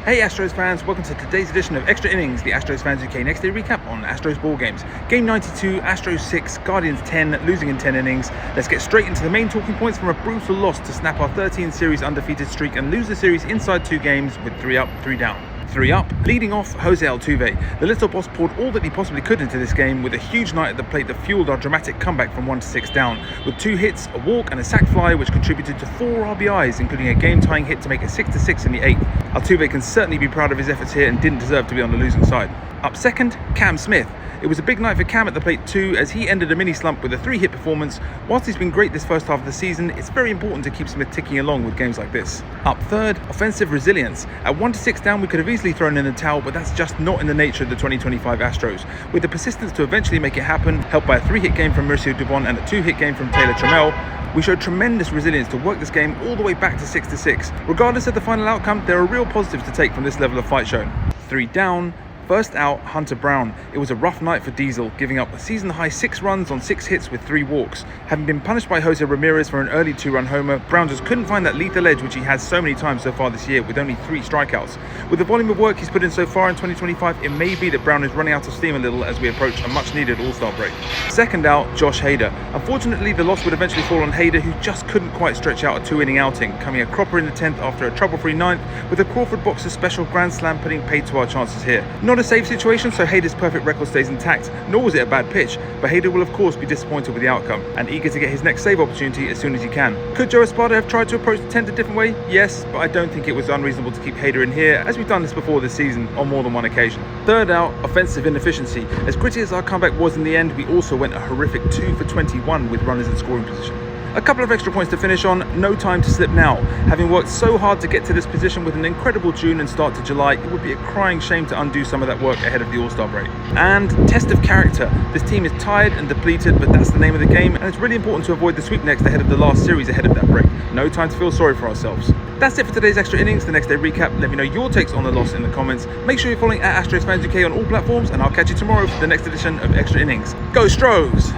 Hey Astros fans, welcome to today's edition of Extra Innings, the Astros Fans UK next day recap on Astros ball games. Game 92, Astros 6, Guardians 10, losing in 10 innings. Let's get straight into the main talking points from a brutal loss to snap our 13 series undefeated streak and lose the series inside 2 games with 3 up, 3 down. 3 up, leading off Jose Altuve. The little boss poured all that he possibly could into this game with a huge night at the plate that fueled our dramatic comeback from 1-6 down, with 2 hits, a walk and a sac fly which contributed to 4 RBIs, including a game-tying hit to make it 6-6 in the 8th. Altuve can certainly be proud of his efforts here and didn't deserve to be on the losing side. Up second, Cam Smith. It was a big night for Cam at the plate too, as he ended a mini slump with a 3-hit performance. Whilst he's been great this first half of the season, it's very important to keep Smith ticking along with games like this. Up third, offensive resilience. At 1-6 down, we could have easily thrown in the towel, but that's just not in the nature of the 2025 Astros. With the persistence to eventually make it happen, helped by a 3-hit game from Mauricio Dubon and a 2-hit game from Taylor Trammell, we showed tremendous resilience to work this game all the way back to 6-6. Regardless of the final outcome, there are real positives to take from this level of fight shown. 3 down. First out, Hunter Brown. It was a rough night for Diesel, giving up a season-high 6 runs on 6 hits with 3 walks. Having been punished by Jose Ramirez for an early 2-run homer, Brown just couldn't find that lethal edge which he has so many times so far this year with only 3 strikeouts. With the volume of work he's put in so far in 2025, it may be that Brown is running out of steam a little as we approach a much-needed All-Star break. Second out, Josh Hader. Unfortunately, the loss would eventually fall on Hader, who just couldn't quite stretch out a 2-inning outing, coming a cropper in the 10th after a trouble-free 9th, with a Crawford boxer's special grand slam putting paid to our chances here. Not a safe situation, so Hader's perfect record stays intact, nor was it a bad pitch, but Hader will of course be disappointed with the outcome, and eager to get his next save opportunity as soon as he can. Could Joe Espada have tried to approach the 10th a different way? Yes, but I don't think it was unreasonable to keep Hader in here, as we've done this before this season on more than one occasion. Third out, offensive inefficiency. As gritty as our comeback was in the end, we also went a horrific 2 for 21 with runners in scoring position. A couple of extra points to finish on, no time to slip now. Having worked so hard to get to this position with an incredible June and start to July, it would be a crying shame to undo some of that work ahead of the All-Star break. And test of character. This team is tired and depleted, but that's the name of the game, and it's really important to avoid the sweep next ahead of the last series ahead of that break. No time to feel sorry for ourselves. That's it for today's Extra Innings, the next day recap. Let me know your takes on the loss in the comments. Make sure you're following at AstrosFansUK on all platforms, and I'll catch you tomorrow for the next edition of Extra Innings. Go Stros!